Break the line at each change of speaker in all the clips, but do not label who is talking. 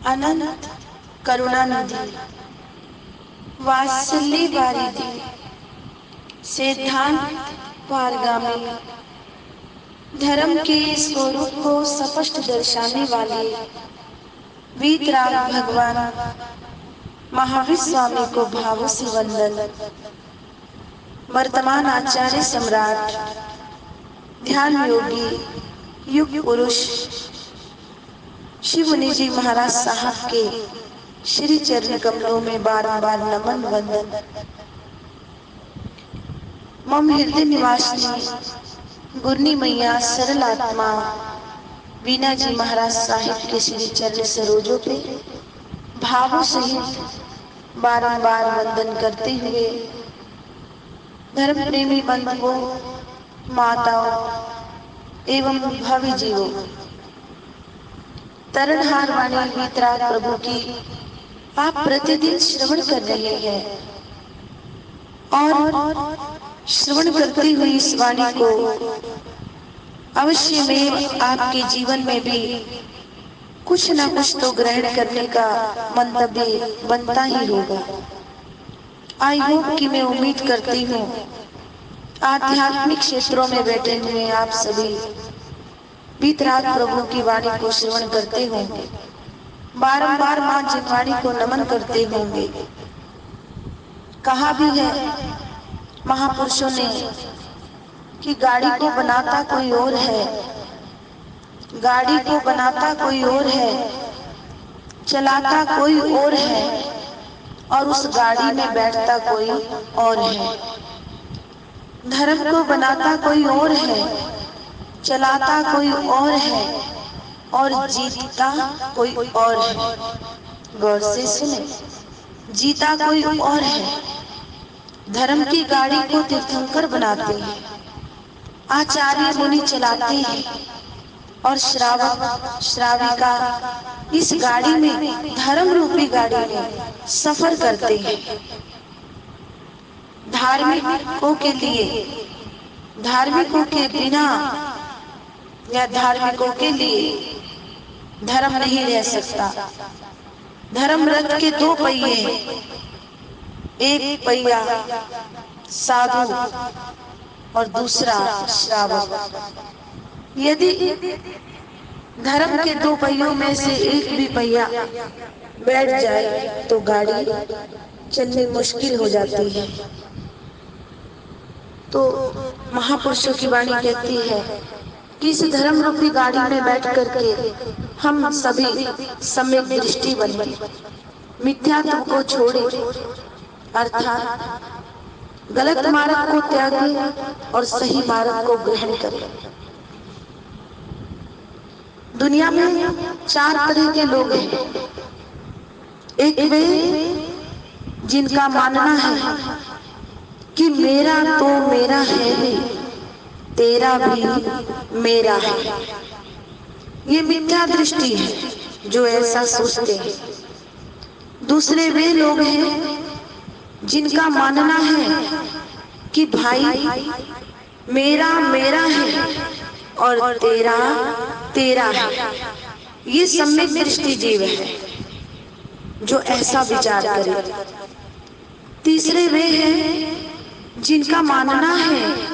अनंत करुणानिधि, वात्सल्य वारिधि, सिद्धांत पारगामी, धर्म के स्वरूप को स्पष्ट दर्शाने वाले वीतराग भगवान महावीर स्वामी को भावों से वंदन। वर्तमान आचार्य सम्राट, ध्यान योगी, युग पुरुष शिव मुनि जी महाराज साहब के श्री चरण कमलों में बारंबार नमन वंदन। मम हृदय निवासिनी गुरनी मैया सरल आत्मा वीना जी महाराज साहिब के श्री चरण सरोजों पे भावों सहित बारंबार वंदन करते हुए धर्म प्रेमी बंधुओं, माताओं एवं भव्य जीवों, तरणहार वाणी वीतराग प्रभु की आप प्रतिदिन श्रवण कर रहे हैं और श्रवण करती हुई इस वाणी को अवश्य में आपके जीवन में भी कुछ न कुछ तो ग्रहण करने का मंतव्य बनता ही होगा। आई होप कि मैं उम्मीद करती हूँ आध्यात्मिक क्षेत्रों में बैठे हुए आप सभी वीतराग प्रभु की वाणी को श्रवण करते होंगे, बारंबार मां जिनवाणी को नमन करते होंगे। कहा भी है महापुरुषों ने कि गाड़ी को बनाता कोई और है, गाड़ी को बनाता कोई और है, चलाता कोई और है और उस गाड़ी में बैठता कोई और है। धर्म को बनाता कोई और है, चलाता कोई और है और जीतता कोई और है। गौर से सुने, जीता कोई और है। धर्म की गाड़ी को तीर्थंकर बनाते हैं, आचार्य मुनि चलाते हैं और श्रावक श्राविका इस गाड़ी में, धर्म रूपी गाड़ी में सफर करते हैं। धार्मिकों के लिए, धार्मिकों के बिना या धार्मिकों के लिए धर्म नहीं रह सकता। धर्म रथ के दो पहिए हैं, एक पहिया साधु और दूसरा श्रावक। यदि धर्म के दो पहियों में से एक भी पहिया बैठ जाए तो गाड़ी चलनी मुश्किल हो जाती है। तो महापुरुषों की वाणी कहती है कि इस धर्म रूपी गाड़ी में बैठ करके हम सभी सम्यक दृष्टि बने, मिथ्यात्व को छोड़े, अर्थात गलत मार्ग को त्यागे और सही मार्ग को ग्रहण करें। दुनिया में चार तरह के लोग हैं। एक वे जिनका मानना है कि मेरा तो मेरा है ही, तेरा भी मेरा है। ये मिथ्या दृष्टि है जो ऐसा सोचते हैं। दूसरे वे लोग हैं जिनका मानना है कि भाई मेरा मेरा है और तेरा तेरा है। ये सम्यक दृष्टि जीव है जो ऐसा विचार करे। तीसरे वे हैं जिनका मानना है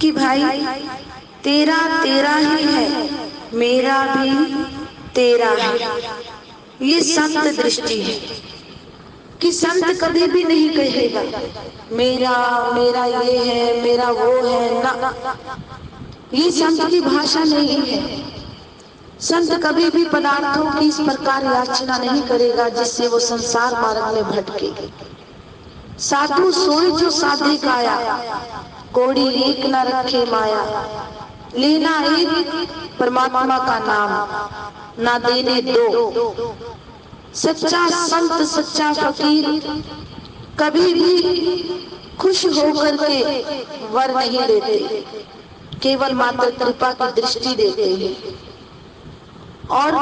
कि भाई तेरा तेरा ही है, मेरा भी तेरा है। ये संत दृष्टि है कि संत कभी भी नहीं कहेगा मेरा मेरा ये है, मेरा वो है ना। ये संत की भाषा नहीं है। संत कभी भी पदार्थों की इस प्रकार याचना नहीं करेगा जिससे वो संसार मार्ग में भटके। साधु सोए जो साधे काया, कोड़ी एक न रखे माया। लेना एक परमात्मा का नाम, ना देने दो। सच्चा संत सच्चा फकीर कभी भी खुश होकर के वर नहीं देते, केवल मात्र कृपा की दृष्टि देते हैं। और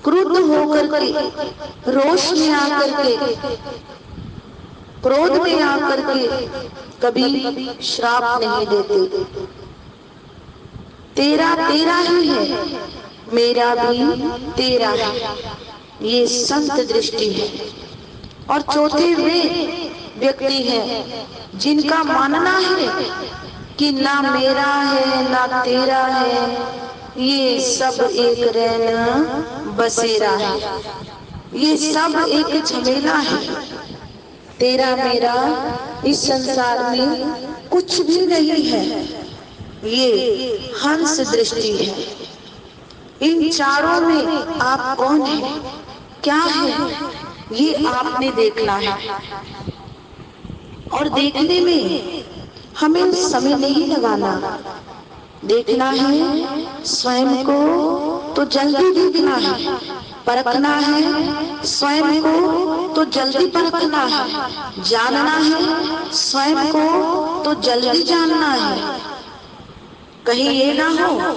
क्रुद्ध होकर के, रोष में आकर के, क्रोध में आकर के कभी श्राप नहीं देते। तेरा तेरा ही है, मेरा भी तेरा है, ये संत दृष्टि है। और चौथे वे व्यक्ति हैं जिनका मानना है कि ना मेरा है ना तेरा है, ये सब एक रैन बसेरा है, ये सब एक झमेला है। तेरा मेरा इस संसार में कुछ भी नहीं है, ये हंस दृष्टि है। इन चारों में आप कौन है, क्या है, ये आपने देखना है। और देखने में हमें समय नहीं लगाना, देखना है स्वयं को तो जल्दी देखना है, परखना है स्वयं को तो जल्दी परखना है, जानना है स्वयं को तो जल्दी जानना है। कहीं ये ना हो,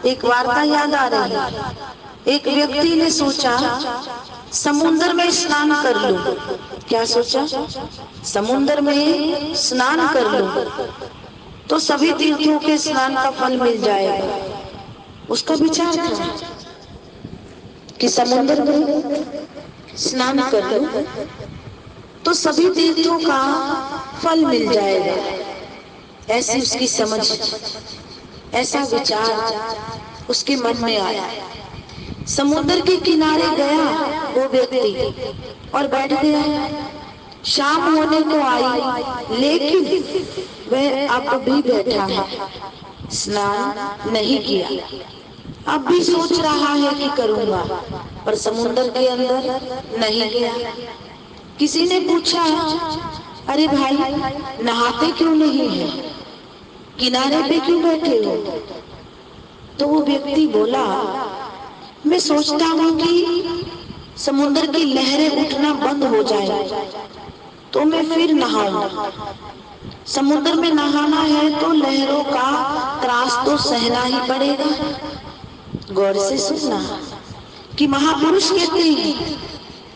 एक वार्ता याद आ रही है। एक व्यक्ति ने सोचा समुद्र में स्नान कर लूं। क्या सोचा? समुद्र में स्नान कर लूं तो सभी तीर्थों के स्नान का फल मिल जाएगा। उसका विचार था कि समुद्र में स्नान कर लूं तो सभी तीर्थों का फल मिल जाएगा। ऐसी उसकी समझ, ऐसा विचार उसके मन में आया। समुद्र के किनारे गया वो व्यक्ति और बैठ गया। शाम होने को आई, लेकिन वह अब भी बैठा है, स्नान नहीं किया। अब भी सोच रहा है कि करूंगा, पर समुद्र के अंदर नहीं गया। किसी ने पूछा, अरे भाई नहाते क्यों नहीं है, किनारे पे क्यों बैठे हो? तो वो व्यक्ति बोला, मैं सोचता हूँ कि समुद्र की लहरें उठना बंद हो जाए तो मैं फिर नहाऊं। समुद्र में नहाना है तो लहरों का त्रास तो सहना ही पड़ेगा। गौर से सुनना कि महापुरुष कहते हैं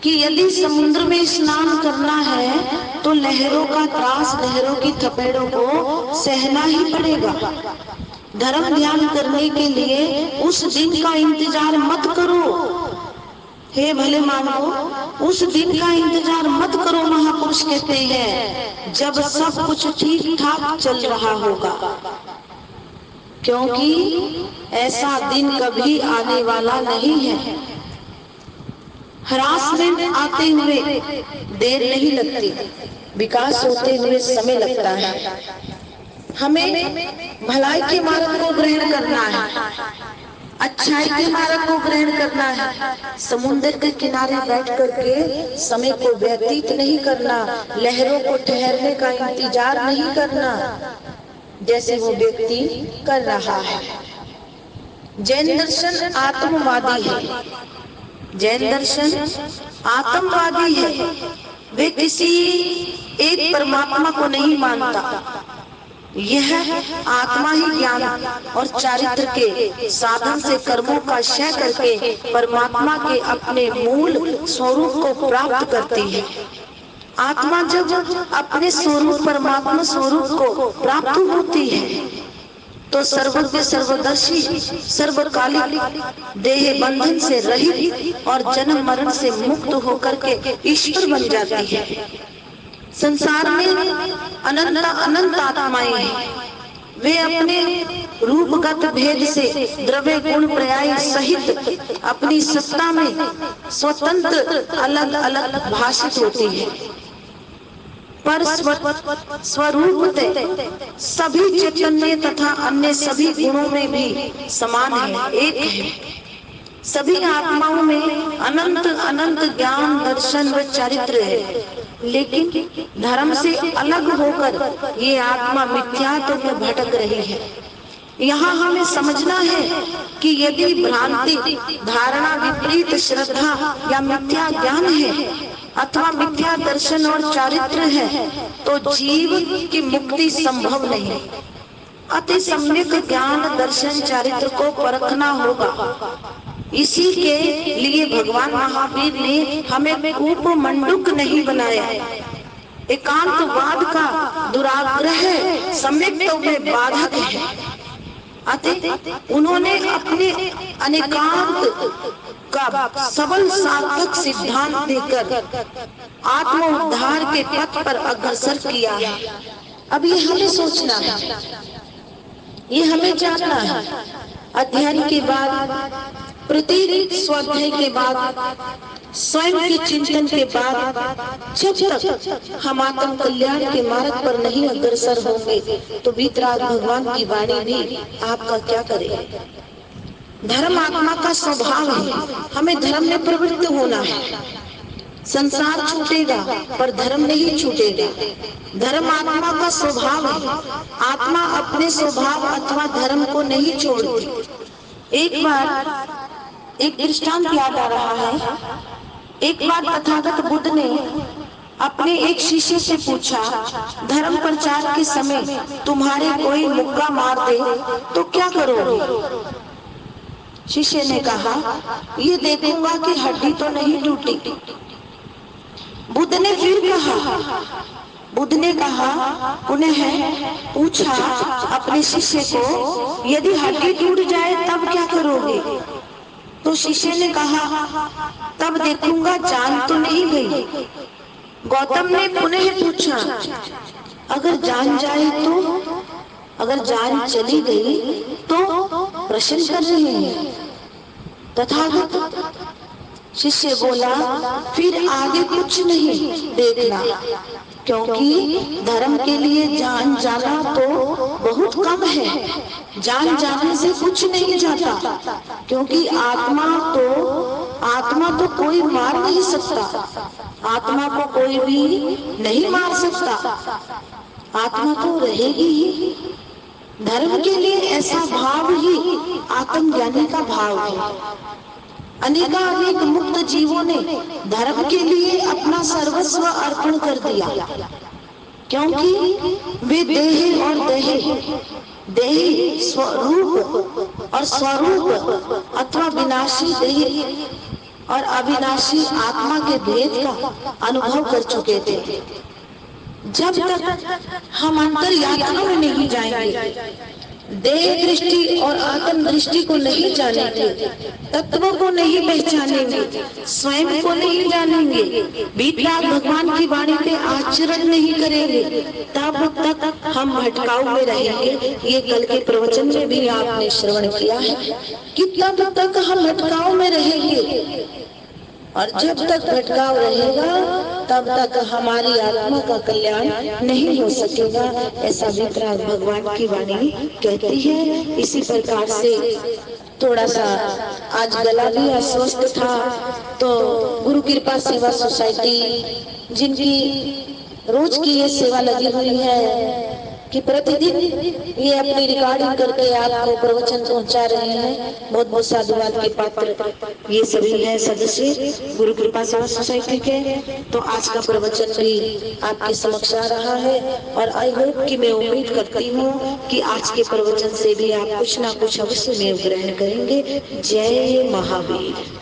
कि यदि समुद्र में स्नान करना है तो लहरों का त्रास, लहरों की थपेड़ों को सहना ही पड़ेगा। धर्म ध्यान करने के लिए उस दिन का इंतजार मत करो। हे भले मानो, उस दिन का इंतजार मत करो। महापुरुष कहते हैं जब सब कुछ ठीक ठाक चल रहा होगा, क्योंकि ऐसा दिन कभी आने वाला नहीं है। हरासमेंट आते हुए देर नहीं लगती, विकास होते हुए समय लगता है। हमें भलाई के मार्ग को ग्रहण करना है, अच्छाई के मार्ग को ग्रहण करना है। समुद्र के किनारे बैठ करके समय को व्यतीत नहीं करना, लहरों को ठहरने का इंतजार नहीं करना, जैसे वो व्यक्ति कर रहा है। जैन दर्शन आत्मवादी है, जैन दर्शन आत्मवादी है। वे किसी एक परमात्मा को नहीं मानता। यह आत्मा ही ज्ञान और चारित्र के साधन से कर्मों का क्षय करके परमात्मा के अपने मूल स्वरूप को प्राप्त करती है। आत्मा जब अपने स्वरूप परमात्मा स्वरूप को प्राप्त होती है तो सर्वज्ञ, सर्वदर्शी, सर्वकालिक, देह बंधन से रहित और जन्म मरण से मुक्त होकर के ईश्वर बन जाती है। संसार में अनंत अनंत आत्माएं हैं। वे अपने रूपगत भेद से द्रव्य गुण पर्याय सहित अपनी सत्ता में स्वतंत्र अलग अलग भाषित होती है, पर स्वरूप सभी चैतन्य तथा अन्य सभी गुणों में भी समान है, एक है। सभी आत्माओं में अनंत अनंत ज्ञान, दर्शन व चरित्र है, लेकिन धर्म से अलग होकर ये आत्मा मिथ्यात्व में भटक रही है। यहाँ हमें समझना है कि यदि भ्रांति, धारणा, विपरीत श्रद्धा या मिथ्या ज्ञान है अथवा मिथ्या दर्शन और चारित्र है तो जीव की मुक्ति संभव नहीं। अति सम्यक ज्ञान, दर्शन, चारित्र को परखना होगा। इसी के लिए भगवान महावीर ने हमें कूप मंडूक नहीं बनाया। एकांतवाद का दुराग्रह सम्यक में बाधक है। अतः उन्होंने अपने अनेकांत का सबल सार्थक सिद्धांत देकर आत्म उद्धार के पथ पर अग्रसर किया है। अब ये हमें सोचना है, ये हमें जानना है। अध्ययन के बाद, प्रत्येक स्वाध्याय के बाद, स्वयं के चिंतन के बाद, जब तक हम आत्म कल्याण के मार्ग पर नहीं अग्रसर होंगे तो वीतराग भगवान की वाणी भी आपका क्या करे। धर्म आत्मा का स्वभाव है, हमें धर्म में प्रवृत्त होना है। संसार छूटेगा पर धर्म नहीं छूटेगा। धर्म आत्मा का स्वभाव है, आत्मा अपने स्वभाव अथवा धर्म को नहीं छोड़ती। एक बार एक दृष्टांत याद आ रहा है। एक बार तथागत बुद्ध ने अपने एक शिष्य से पूछा, धर्म प्रचार के समय तुम्हारे कोई मुक्का मार दे तो क्या करोगे? शिष्य ने कहा, ये देखूंगा कि हड्डी तो नहीं टूटी। बुद्ध ने फिर कहा, बुद्ध ने कहा पुनः पूछा अपने शिष्य को, यदि हड्डी टूट जाए तब क्या करोगे? तो शिष्य ने कहा, तब देखूंगा जान तो नहीं गई। गौतम ने पुनः पूछा, अगर जान जाए तो? अगर जान चली गई तो? प्रश्न कर रहे हैं तथागत। शिष्य बोला, फिर आगे कुछ नहीं देखना, क्योंकि धर्म के लिए जान जाना तो बहुत कम है। जान जाने से कुछ नहीं जाता, क्योंकि आत्मा तो कोई मार नहीं सकता। आत्मा को कोई भी नहीं मार सकता, आत्मा तो रहेगी ही। धर्म के लिए ऐसा भाव ही आत्मज्ञानी का भाव है। अनेक मुक्त जीवों ने धर्म के लिए अपना सर्वस्व अर्पण कर दिया, क्योंकि वे देह और देह स्वरूप और स्वरूप अथवा विनाशी देह और अविनाशी आत्मा के भेद का अनुभव कर चुके थे। जब तक हम अंतर यात्रा में नहीं जाएंगे, देह दृष्टि और आत्म दृष्टि को नहीं जानेंगे, तत्वों को नहीं पहचानेंगे, स्वयं को नहीं जानेंगे, वीतराग भगवान की वाणी पे आचरण नहीं करेंगे, तब तक हम भटकाव में रहेंगे। ये कल के प्रवचन में भी आपने श्रवण किया है कि तब तक हम भटकाव में रहेंगे, और जब तक भटकाव रहेगा तब तक हमारी आत्मा का कल्याण नहीं हो सकेगा, ऐसा वीतराग भगवान की वाणी कहती है। इसी प्रकार से थोड़ा सा आज गला भी अस्वस्थ था, तो गुरु कृपा सेवा सोसाइटी जिनकी रोज की ये सेवा लगी हुई है कि प्रतिदिन ये अपनी रिकॉर्डिंग करके आपको प्रवचन पहुंचा रहे हैं, बहुत बहुत साधुवाद के पात्र ये सभी हैं सदस्य गुरु कृपा सेवा सोसाइटी के। तो आज का प्रवचन भी आपके समक्ष आ रहा है, और आई होप कि मैं उम्मीद करती हूँ कि आज के प्रवचन से भी आप कुछ ना कुछ अवश्य में ग्रहण करेंगे। जय महावीर।